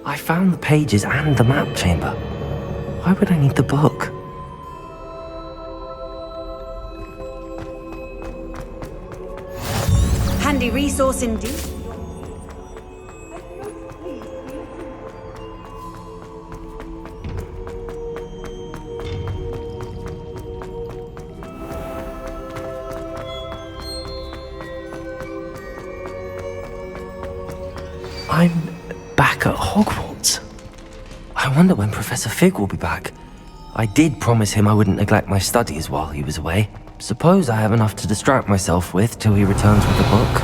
I found the pages and the map chamber. Why would I need the book? Handy resource indeed. I'm back at Hogwarts. I wonder when Professor Fig will be back. I did promise him I wouldn't neglect my studies while he was away. Suppose I have enough to distract myself with till he returns with the book.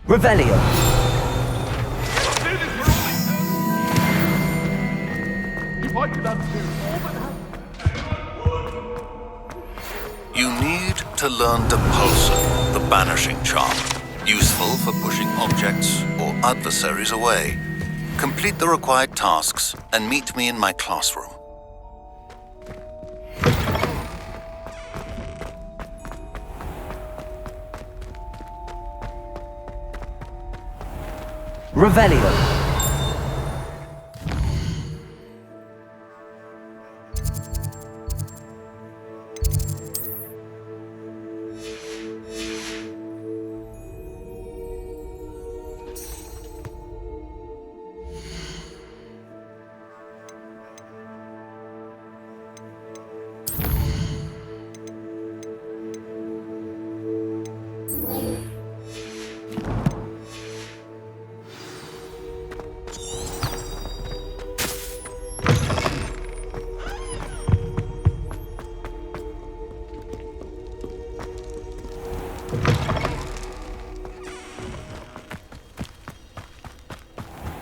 Revelio. You need to learn Depulsor, the banishing charm. Useful for pushing objects or adversaries away. Complete the required tasks and meet me in my classroom. Revelio.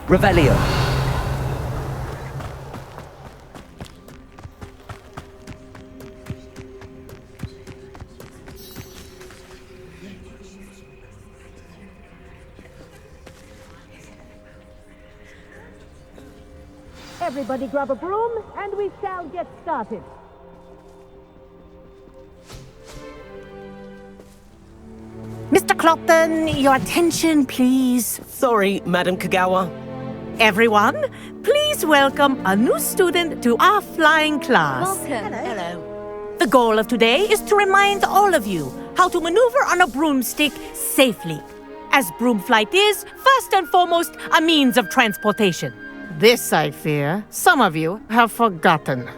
Revelio. Everybody grab a broom, and we shall get started. Mr. Clopton, your attention, please. Sorry, Madam Kagawa. Everyone, please welcome a new student to our flying class. Welcome. Hello. The goal of today is to remind all of you how to maneuver on a broomstick safely, as broom flight is, first and foremost, a means of transportation. This, I fear, some of you have forgotten.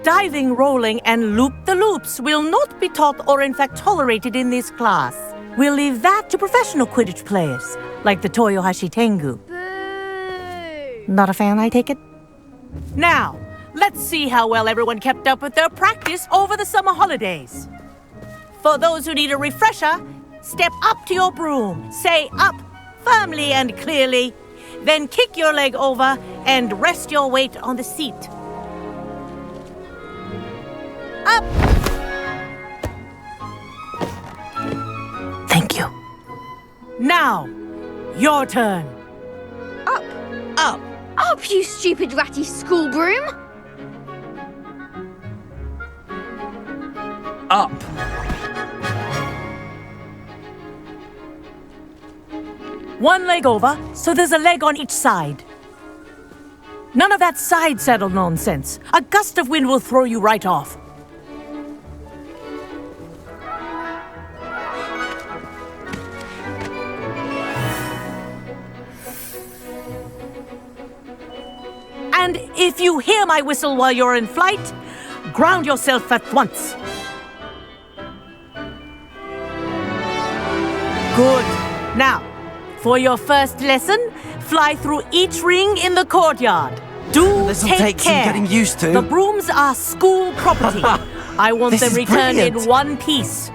Diving, rolling, and loop-the-loops will not be taught or in fact tolerated in this class. We'll leave that to professional Quidditch players, like the Toyohashi Tengu. Not a fan, I take it? Now, let's see how well everyone kept up with their practice over the summer holidays. For those who need a refresher, step up to your broom, say up firmly and clearly, then kick your leg over and rest your weight on the seat. Up! Thank you. Now, your turn. Up. Up. Up, you stupid ratty school broom! Up. One leg over, so there's a leg on each side. None of that side saddle nonsense. A gust of wind will throw you right off. And if you hear my whistle while you're in flight, ground yourself at once. Good. Now, for your first lesson, fly through each ring in the courtyard. This'll take some care. getting used to. The brooms are school property. I want This them is returned in brilliant. one piece.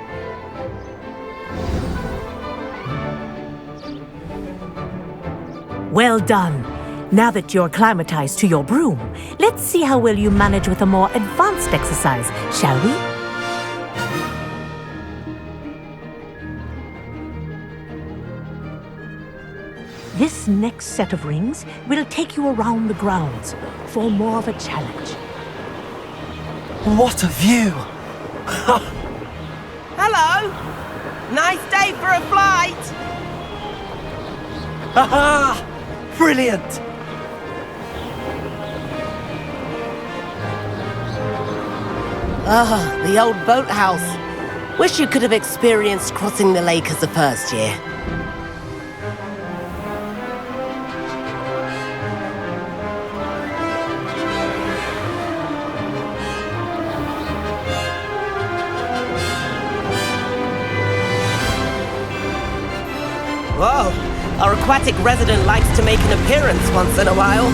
Well done. Now that you're acclimatized to your broom, let's see how well you manage with a more advanced exercise, shall we? This next set of rings will take you around the grounds for more of a challenge. What a view! Hello! Nice day for a flight! Haha! Brilliant! Ah, the old boathouse. Wish you could have experienced crossing the lake as a first year. Whoa, our aquatic resident likes to make an appearance once in a while.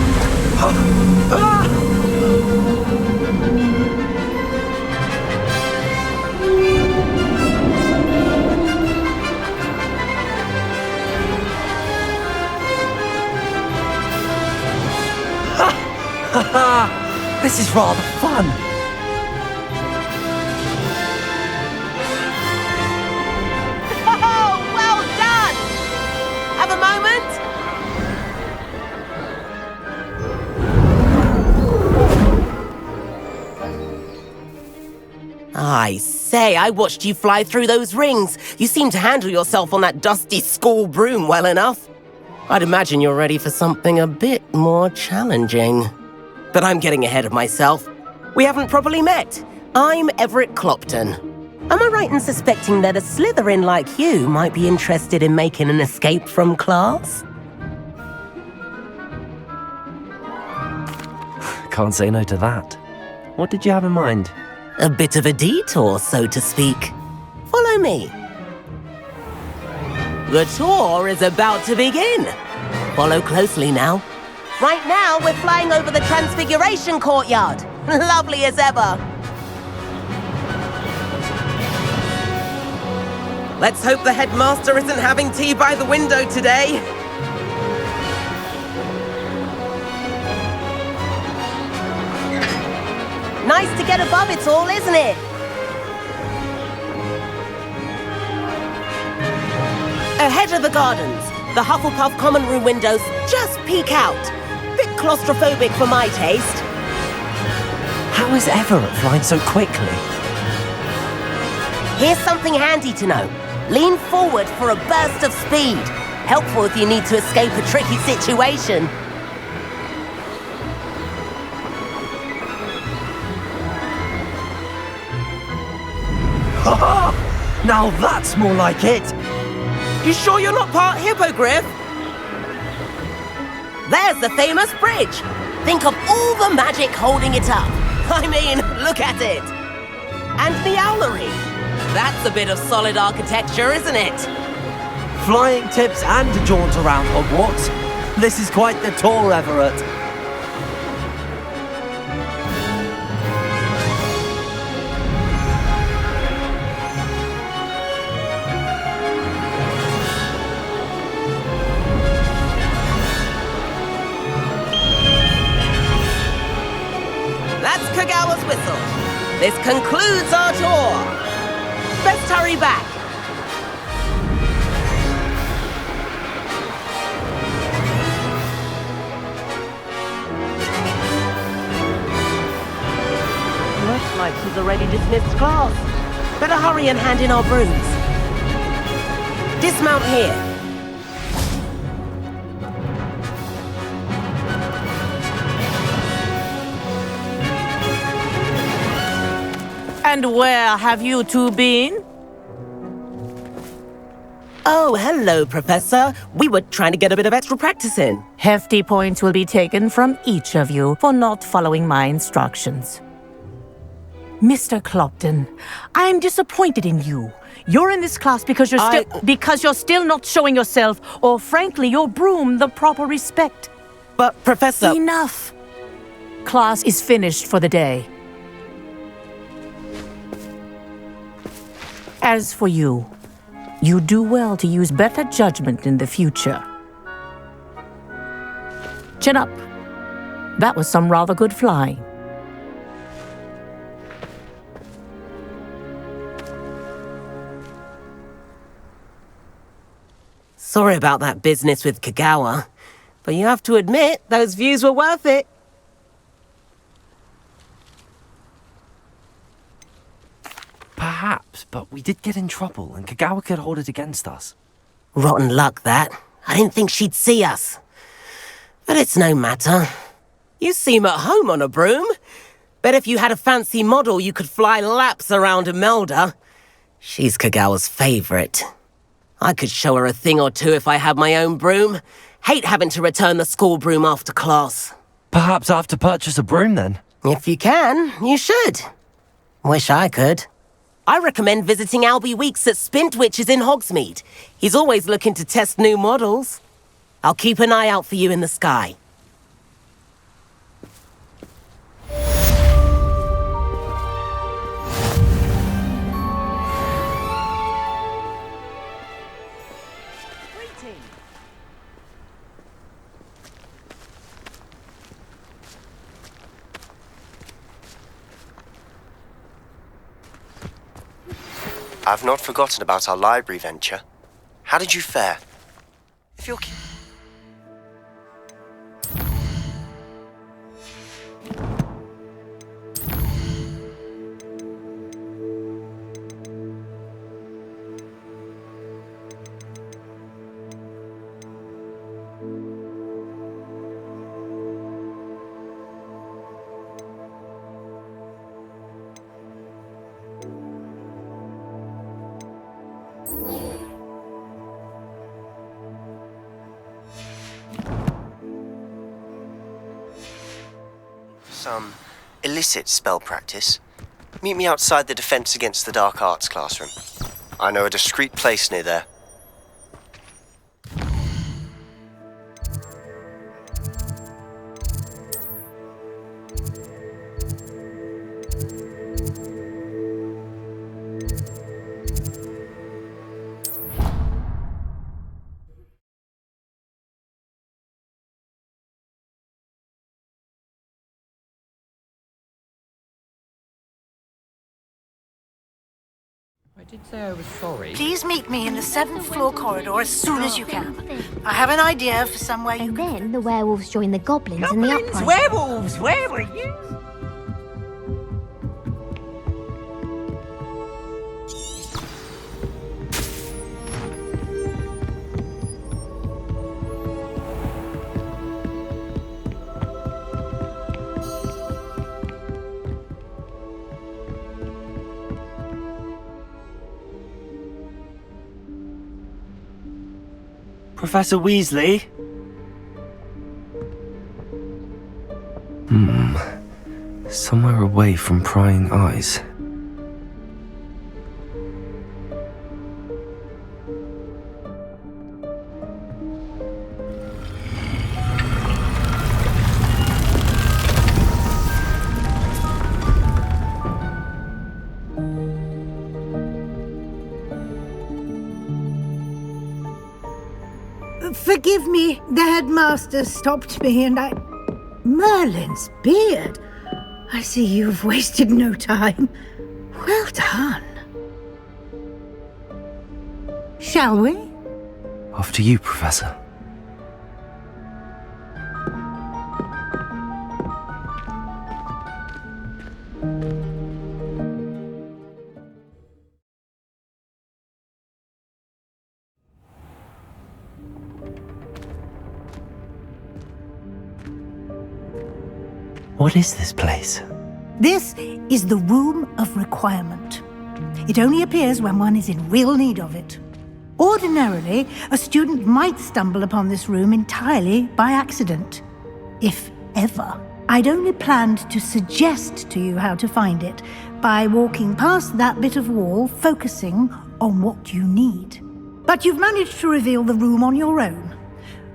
This is rather fun. Oh, well done! Have a moment? I say, I watched you fly through those rings. You seem to handle yourself on that dusty school broom well enough. I'd imagine you're ready for something a bit more challenging. But I'm getting ahead of myself. We haven't properly met. I'm Everett Clopton. Am I right in suspecting that a Slytherin like you might be interested in making an escape from class? Can't say no to that. What did you have in mind? A bit of a detour, so to speak. Follow me. The tour is about to begin. Follow closely now. Right now, we're flying over the Transfiguration Courtyard. Lovely as ever. Let's hope the headmaster isn't having tea by the window today. Nice to get above it all, isn't it? Ahead of the gardens, the Hufflepuff common room windows just peek out. Bit claustrophobic for my taste. How is Everett flying so quickly? Here's something handy to know. Lean forward for a burst of speed. Helpful if you need to escape a tricky situation. Now that's more like it! You sure you're not part hippogriff? There's the famous bridge. Think of all the magic holding it up. I mean, look at it. And the owlery. That's a bit of solid architecture, isn't it? Flying tips and a jaunt around Hogwarts. This is quite the tour, Everett. That's Kagawa's whistle. This concludes our tour. Best hurry back. Looks like she's already dismissed class. Better hurry and hand in our brooms. Dismount here. And where have you two been? Oh, hello, Professor. We were trying to get a bit of extra practice in. Hefty points will be taken from each of you for not following my instructions. Mr. Clopton, I'm disappointed in you. You're in this class because you're still not showing yourself, or frankly, your broom the proper respect. But, Professor... Enough. Class is finished for the day. As for you, you do well to use better judgment in the future. Chin up. That was some rather good flying. Sorry about that business with Kagawa, but you have to admit, those views were worth it. Perhaps, but we did get in trouble, and Kagawa could hold it against us. Rotten luck, that. I didn't think she'd see us. But it's no matter. You seem at home on a broom. Bet if you had a fancy model, you could fly laps around Imelda. She's Kagawa's favorite. I could show her a thing or two if I had my own broom. Hate having to return the school broom after class. Perhaps I have to purchase a broom then. If you can, you should. Wish I could. I recommend visiting Albie Weeks at Spintwitches in Hogsmeade. He's always looking to test new models. I'll keep an eye out for you in the sky. I've not forgotten about our library venture. How did you fare? If you're... Some illicit spell practice, meet me outside the Defense Against the Dark Arts classroom. I know a discreet place near there. I did say I was sorry. Please meet me in the 7th floor corridor as soon as you can. I have an idea for somewhere you And can... then the werewolves join the goblins in the uprising. Werewolves! Where were you? Professor Weasley? Somewhere away from prying eyes. Forgive me, the headmaster stopped me and I... Merlin's beard. I see you've wasted no time. Well done. Shall we? After you, Professor. What is this place? This is the Room of Requirement. It only appears when one is in real need of it. Ordinarily, a student might stumble upon this room entirely by accident, if ever. I'd only planned to suggest to you how to find it by walking past that bit of wall, focusing on what you need. But you've managed to reveal the room on your own.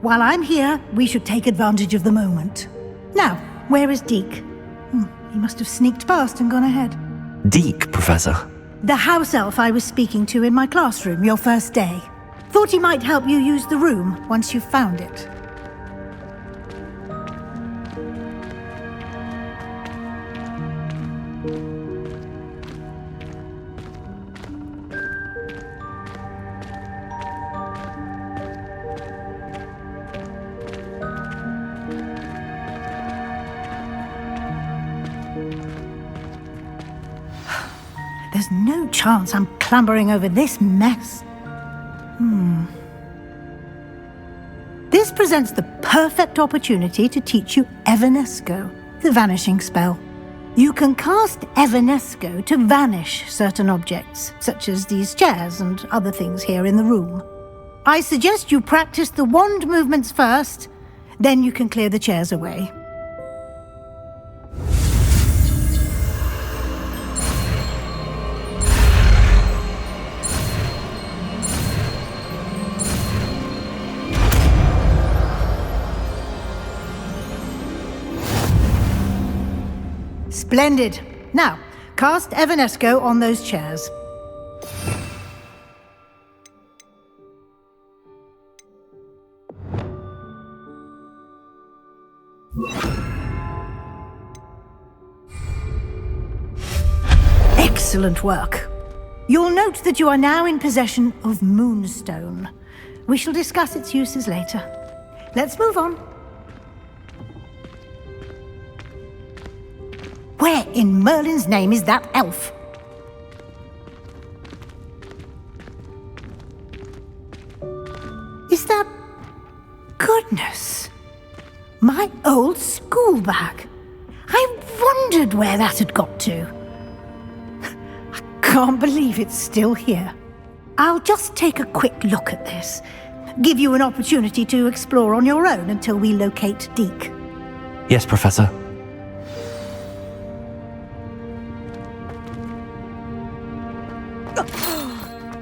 While I'm here, we should take advantage of the moment. Now, where is Deke? He must have sneaked past and gone ahead. Deke, Professor. The house elf I was speaking to in my classroom your first day. Thought he might help you use the room once you've found it. There's no chance I'm clambering over this mess. This presents the perfect opportunity to teach you Evanesco, the vanishing spell. You can cast Evanesco to vanish certain objects, such as these chairs and other things here in the room. I suggest you practice the wand movements first, then you can clear the chairs away. Splendid. Now, cast Evanesco on those chairs. Excellent work. You'll note that you are now in possession of Moonstone. We shall discuss its uses later. Let's move on. Where in Merlin's name is that elf? Is that... Goodness! My old school bag. I wondered where that had got to. I can't believe it's still here. I'll just take a quick look at this. Give you an opportunity to explore on your own until we locate Deke. Yes, Professor.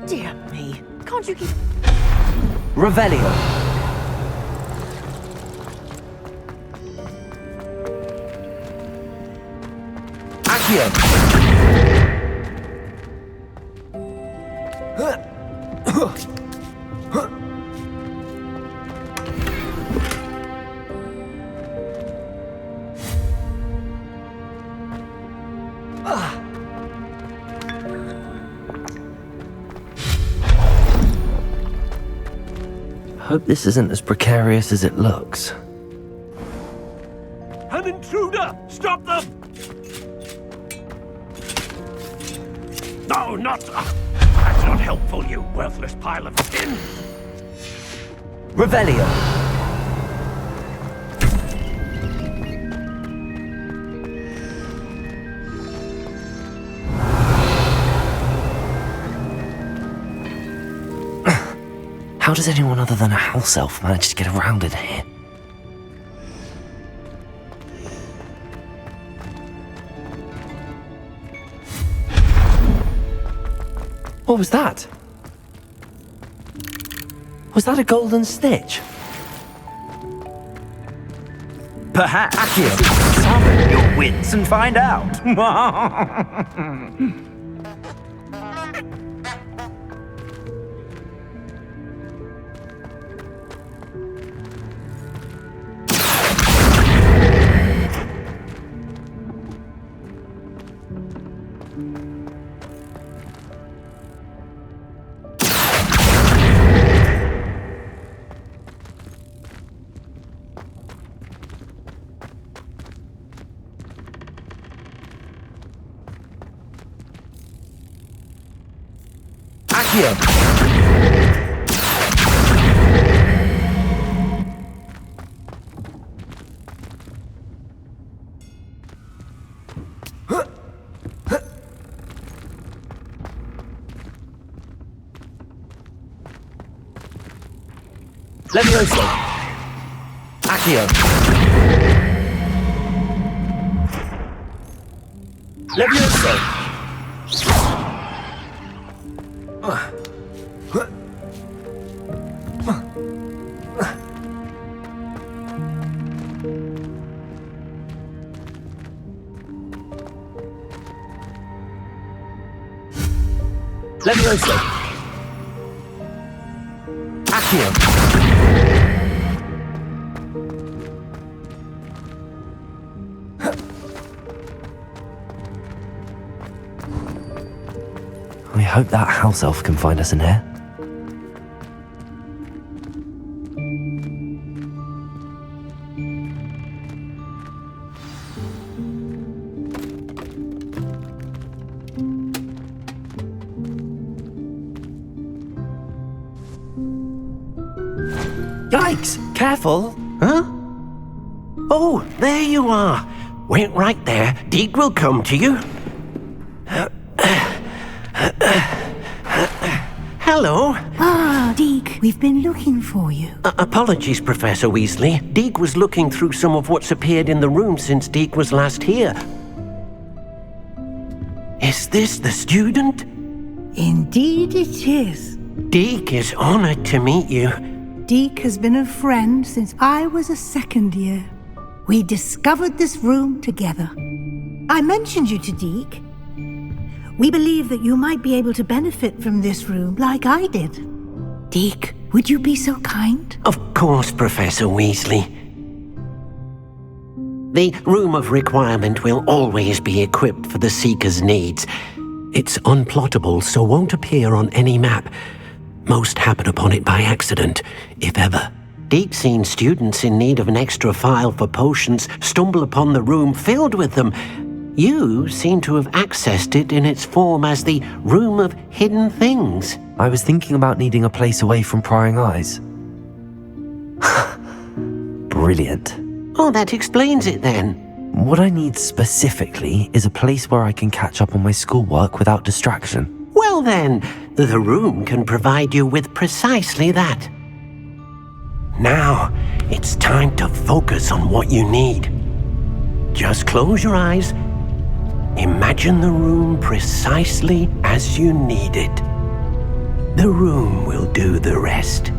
Dear me. Can't you keep... Revelio. Accio. Hope this isn't as precarious as it looks. An intruder! Stop them! No, not... That's not helpful, you worthless pile of tin! Revelio. How does anyone other than a house elf manage to get around in here? What was that? Was that a golden snitch? Perhaps Accio. summon your wits and find out. Levioso. Accio. Levioso. Levioso. Accio. I hope that house elf can find us in here. Yikes! Careful! Huh? Oh, there you are. Wait right there. Deke will come to you. Hello. Ah, Deke, we've been looking for you. Apologies, Professor Weasley. Deke was looking through some of what's appeared in the room since Deke was last here. Is this the student? Indeed it is. Deke is honored to meet you. Deke has been a friend since I was a second year. We discovered this room together. I mentioned you to Deke. We believe that you might be able to benefit from this room like I did. Deke, would you be so kind? Of course, Professor Weasley. The Room of Requirement will always be equipped for the Seeker's needs. It's unplottable, so won't appear on any map. Most happen upon it by accident, if ever. Deke's seen students in need of an extra file for potions stumble upon the room filled with them. You seem to have accessed it in its form as the Room of Hidden Things. I was thinking about needing a place away from prying eyes. Brilliant. Oh, that explains it then. What I need specifically is a place where I can catch up on my schoolwork without distraction. Well then, the room can provide you with precisely that. Now, it's time to focus on what you need. Just close your eyes. Imagine the room precisely as you need it. The room will do the rest.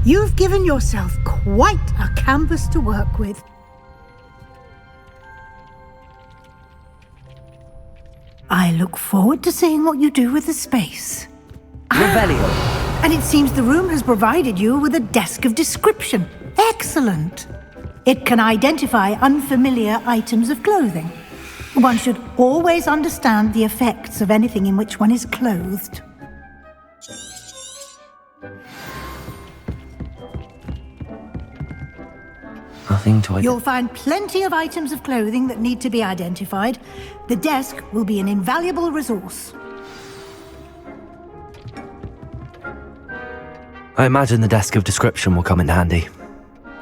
You've given yourself quite a canvas to work with. I look forward to seeing what you do with the space. Revelio. And it seems the room has provided you with a desk of description. Excellent. It can identify unfamiliar items of clothing. One should always understand the effects of anything in which one is clothed. Nothing to You'll find plenty of items of clothing that need to be identified. The desk will be an invaluable resource. I imagine the desk of description will come in handy.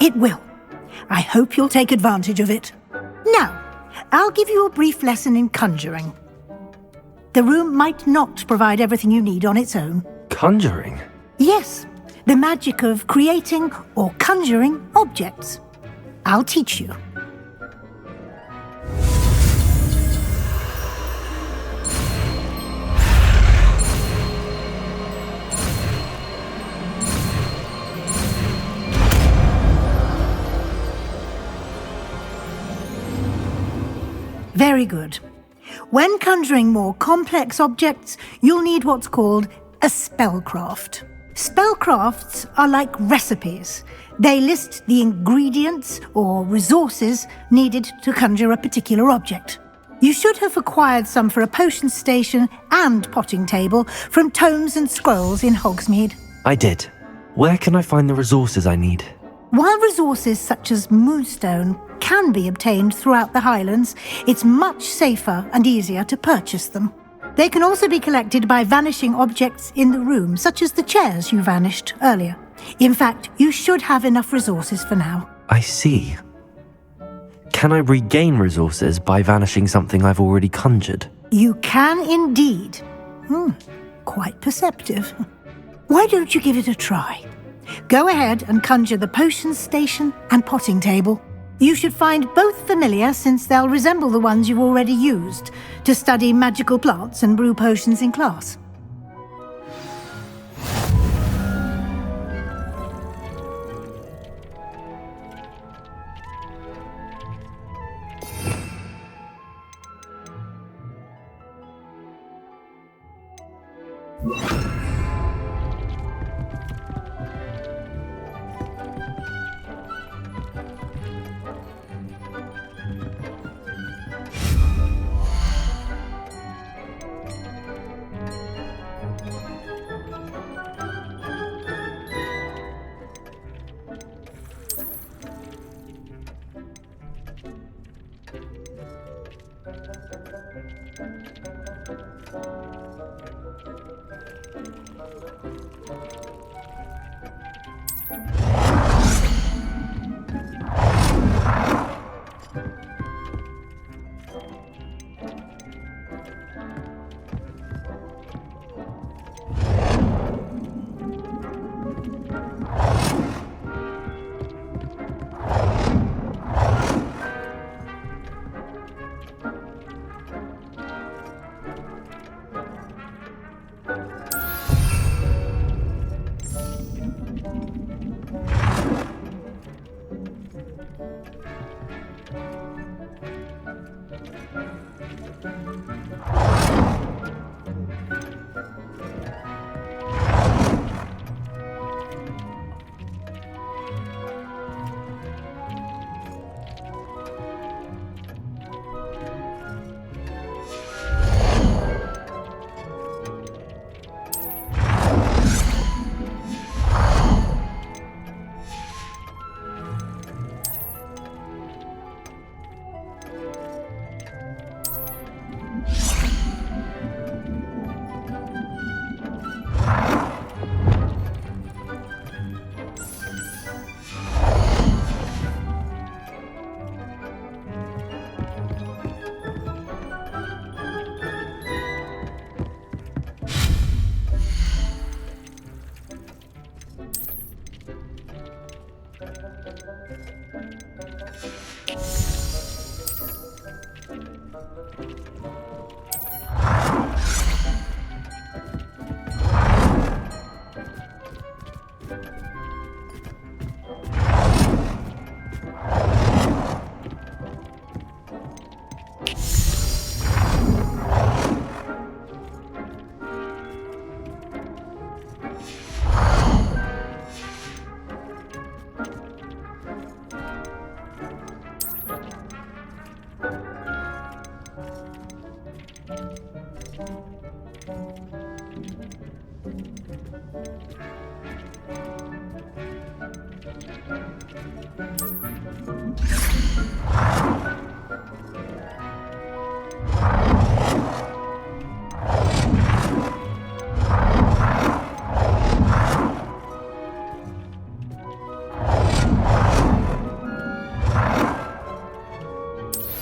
It will. I hope you'll take advantage of it. Now, I'll give you a brief lesson in conjuring. The room might not provide everything you need on its own. Conjuring? Yes, the magic of creating or conjuring objects. I'll teach you. Very good. When conjuring more complex objects, you'll need what's called a spellcraft. Spellcrafts are like recipes. They list the ingredients or resources needed to conjure a particular object. You should have acquired some for a potion station and potting table from tomes and scrolls in Hogsmeade. I did. Where can I find the resources I need? While resources such as moonstone can be obtained throughout the Highlands, it's much safer and easier to purchase them. They can also be collected by vanishing objects in the room, such as the chairs you vanished earlier. In fact, you should have enough resources for now. I see. Can I regain resources by vanishing something I've already conjured? You can indeed. Quite perceptive. Why don't you give it a try? Go ahead and conjure the potion station and potting table. You should find both familiar, since they'll resemble the ones you've already used to study magical plants and brew potions in class.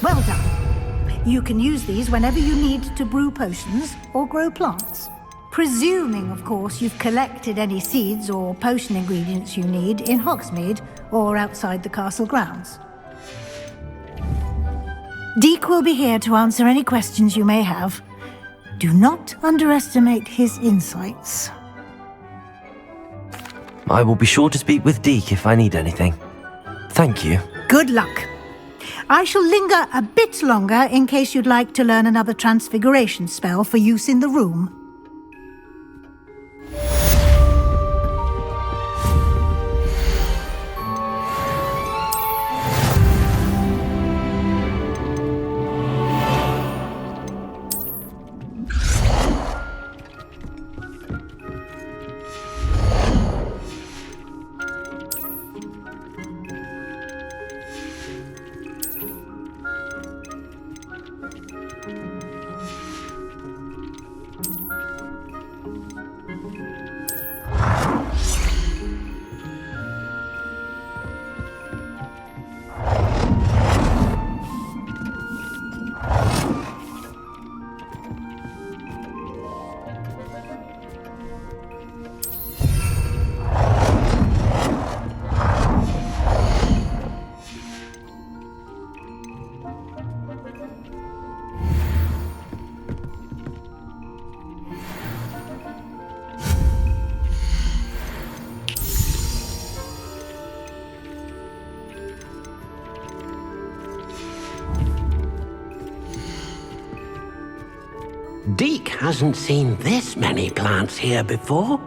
Well done. You can use these whenever you need to brew potions or grow plants. Presuming, of course, you've collected any seeds or potion ingredients you need in Hogsmeade or outside the castle grounds. Deek will be here to answer any questions you may have. Do not underestimate his insights. I will be sure to speak with Deek if I need anything. Thank you. Good luck. I shall linger a bit longer in case you'd like to learn another transfiguration spell for use in the room. Deke hasn't seen this many plants here before.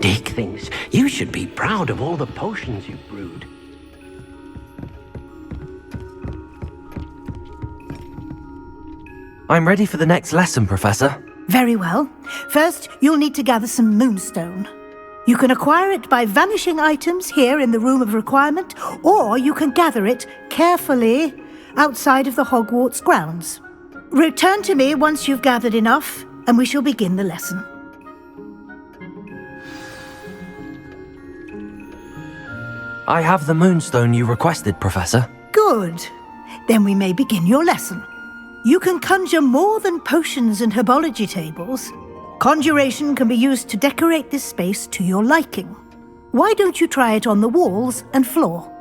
Deke thinks you should be proud of all the potions you've brewed. I'm ready for the next lesson, Professor. Very well. First, you'll need to gather some moonstone. You can acquire it by vanishing items here in the Room of Requirement, or you can gather it carefully outside of the Hogwarts grounds. Return to me once you've gathered enough, and we shall begin the lesson. I have the moonstone you requested, Professor. Good. Then we may begin your lesson. You can conjure more than potions and herbology tables. Conjuration can be used to decorate this space to your liking. Why don't you try it on the walls and floor?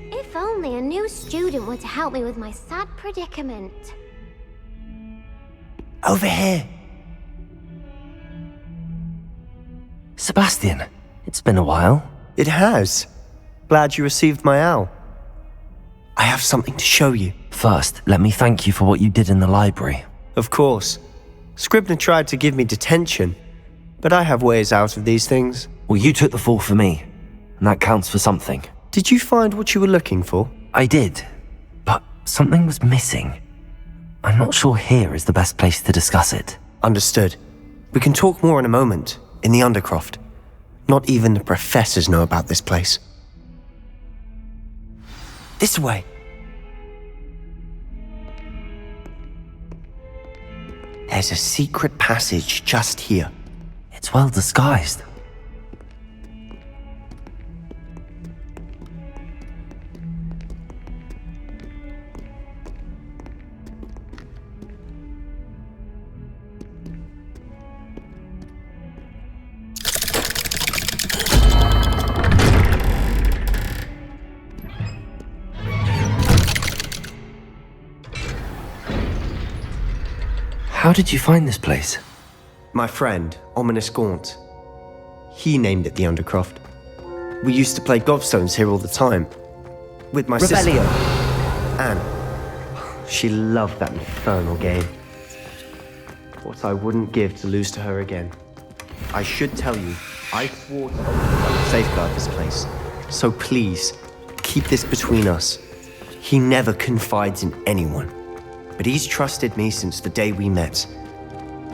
If only a new student were to help me with my sad predicament. Over here. Sebastian, it's been a while. It has. Glad you received my owl. I have something to show you. First, let me thank you for what you did in the library. Of course. Scribner tried to give me detention, but I have ways out of these things. Well, you took the fall for me, and that counts for something. Did you find what you were looking for? I did, but something was missing. I'm not sure here is the best place to discuss it. Understood. We can talk more in a moment, in the Undercroft. Not even the professors know about this place. This way. There's a secret passage just here. It's well disguised. How did you find this place? My friend, Ominous Gaunt. He named it the Undercroft. We used to play gobstones here all the time. With my sister, Anne. She loved that infernal game. What I wouldn't give to lose to her again. I should tell you, I swore to safeguard this place. So please, keep this between us. He never confides in anyone. But he's trusted me since the day we met.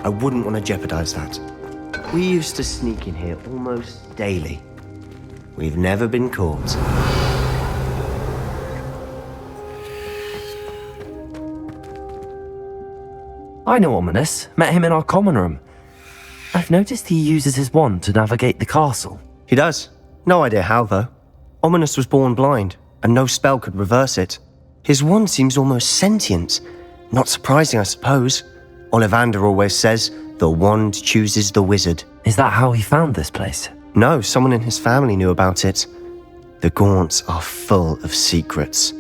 I wouldn't want to jeopardize that. We used to sneak in here almost daily. We've never been caught. I know Ominous. Met him in our common room. I've noticed he uses his wand to navigate the castle. He does. No idea how, though. Ominous was born blind, and no spell could reverse it. His wand seems almost sentient. Not surprising, I suppose. Ollivander always says, the wand chooses the wizard. Is that how he found this place? No, someone in his family knew about it. The Gaunts are full of secrets.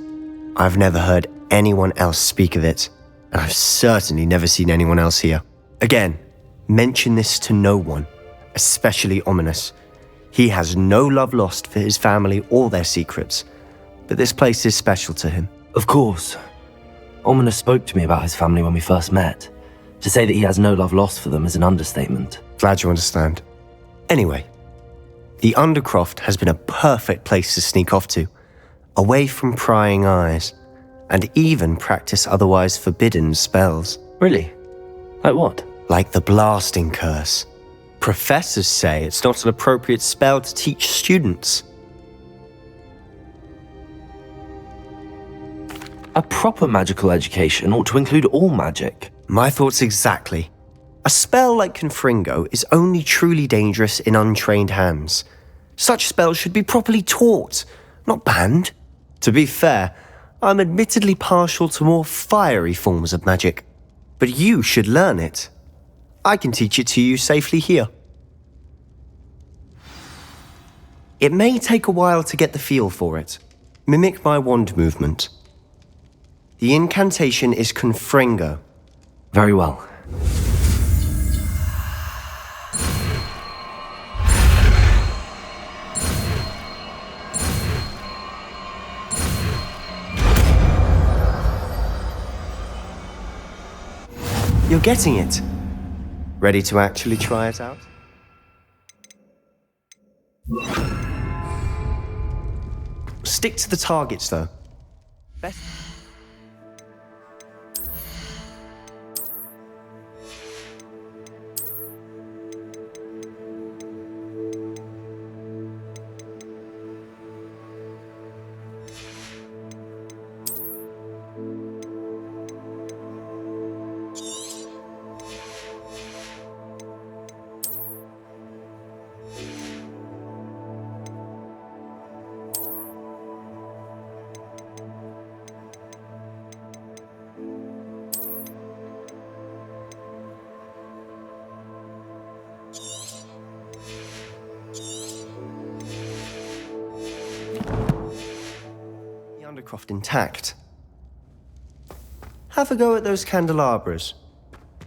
I've never heard anyone else speak of it, and I've certainly never seen anyone else here. Again, mention this to no one, especially Ominous. He has no love lost for his family or their secrets, but this place is special to him. Of course. Ominous spoke to me about his family when we first met. To say that he has no love lost for them is an understatement. Glad you understand. Anyway, the Undercroft has been a perfect place to sneak off to, away from prying eyes, and even practice otherwise forbidden spells. Really? Like what? Like the blasting curse. Professors say it's not an appropriate spell to teach students. A proper magical education ought to include all magic. My thoughts exactly. A spell like Confringo is only truly dangerous in untrained hands. Such spells should be properly taught, not banned. To be fair, I'm admittedly partial to more fiery forms of magic. But you should learn it. I can teach it to you safely here. It may take a while to get the feel for it. Mimic my wand movement. The incantation is Confringo. Very well. You're getting it. Ready to actually try it out? Stick to the targets, though. Best. Undercroft intact. Have a go at those candelabras.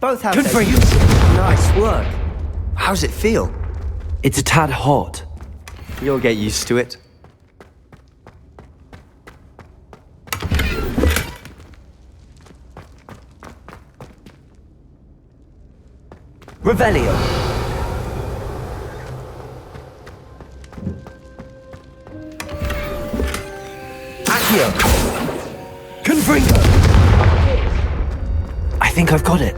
Both have their uses. Nice work. How's it feel? It's a tad hot. You'll get used to it. Revelio. Accio. Confringo. I think I've got it.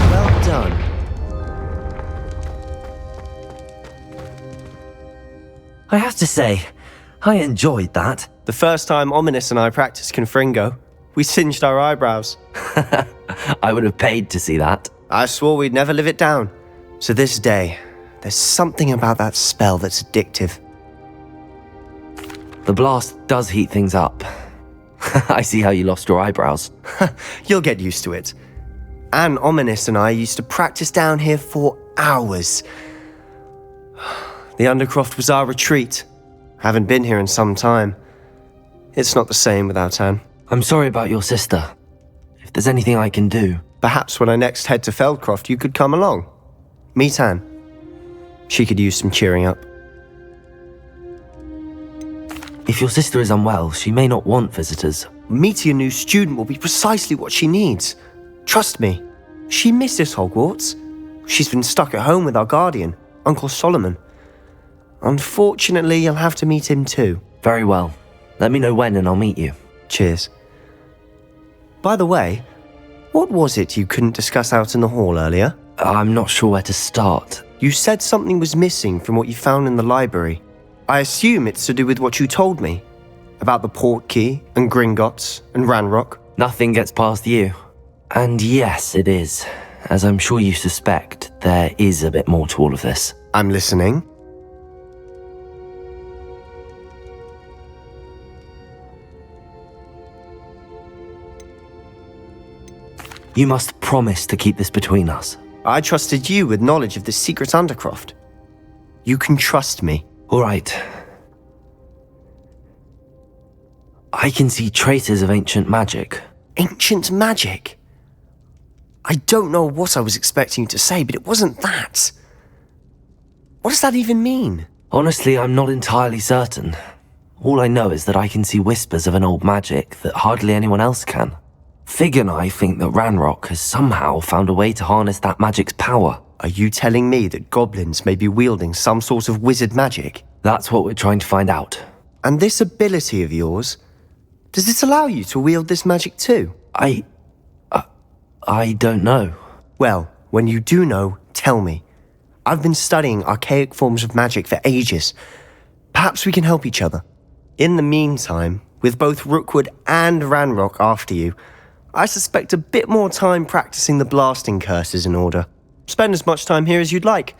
Well done. I have to say, I enjoyed that. The first time Ominous and I practiced Confringo, we singed our eyebrows. I would have paid to see that. I swore we'd never live it down. To this day, there's something about that spell that's addictive. The blast does heat things up. I see how you lost your eyebrows. You'll get used to it. Anne, Ominous and I used to practice down here for hours. The Undercroft was our retreat. Haven't been here in some time. It's not the same without Anne. I'm sorry about your sister. If there's anything I can do... Perhaps when I next head to Feldcroft, you could come along. Meet Anne. She could use some cheering up. If your sister is unwell, she may not want visitors. Meeting a new student will be precisely what she needs. Trust me. She misses Hogwarts. She's been stuck at home with our guardian, Uncle Solomon. Unfortunately, you'll have to meet him too. Very well. Let me know when and I'll meet you. Cheers. By the way, what was it you couldn't discuss out in the hall earlier? I'm not sure where to start. You said something was missing from what you found in the library. I assume it's to do with what you told me. About the Portkey and Gringotts and Ranrock. Nothing gets past you. And yes, it is. As I'm sure you suspect, there is a bit more to all of this. I'm listening. You must promise to keep this between us. I trusted you with knowledge of the secret Undercroft. You can trust me. All right. I can see traces of ancient magic. Ancient magic? I don't know what I was expecting you to say, but it wasn't that. What does that even mean? Honestly, I'm not entirely certain. All I know is that I can see whispers of an old magic that hardly anyone else can. Fig and I think that Ranrock has somehow found a way to harness that magic's power. Are you telling me that goblins may be wielding some sort of wizard magic? That's what we're trying to find out. And this ability of yours, does it allow you to wield this magic too? I don't know. Well, when you do know, tell me. I've been studying archaic forms of magic for ages. Perhaps we can help each other. In the meantime, with both Rookwood and Ranrock after you, I suspect a bit more time practicing the blasting curse is in order. Spend as much time here as you'd like.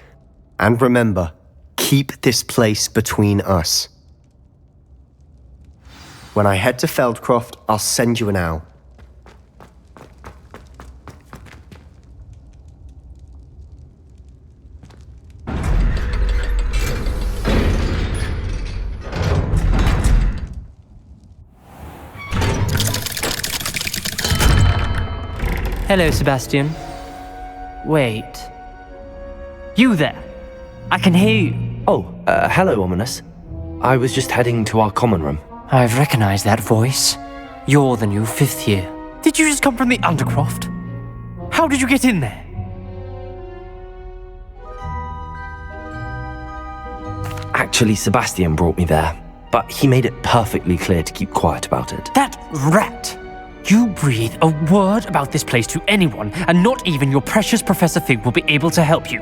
And remember, keep this place between us. When I head to Feldcroft, I'll send you an owl. Hello, Sebastian. Wait. You there? I can hear you. Oh, hello, Ominous. I was just heading to our common room. I've recognized that voice. You're the new 5th year. Did you just come from the Undercroft? How did you get in there? Actually, Sebastian brought me there, but he made it perfectly clear to keep quiet about it. That rat! You breathe a word about this place to anyone, and not even your precious Professor Fig will be able to help you.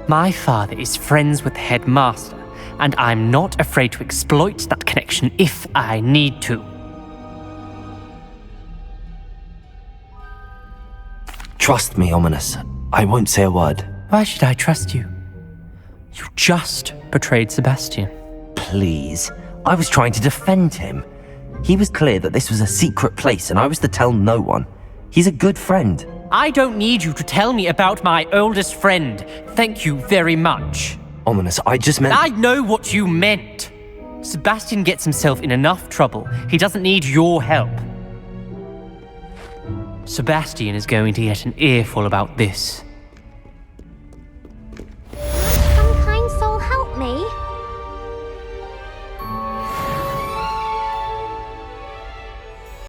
My father is friends with the headmaster, and I'm not afraid to exploit that connection if I need to. Trust me, Ominous. I won't say a word. Why should I trust you? You just betrayed Sebastian. Please. I was trying to defend him. He was clear that this was a secret place and I was to tell no one. He's a good friend. I don't need you to tell me about my oldest friend. Thank you very much. Ominous, I just meant... I know what you meant. Sebastian gets himself in enough trouble. He doesn't need your help. Sebastian is going to get an earful about this.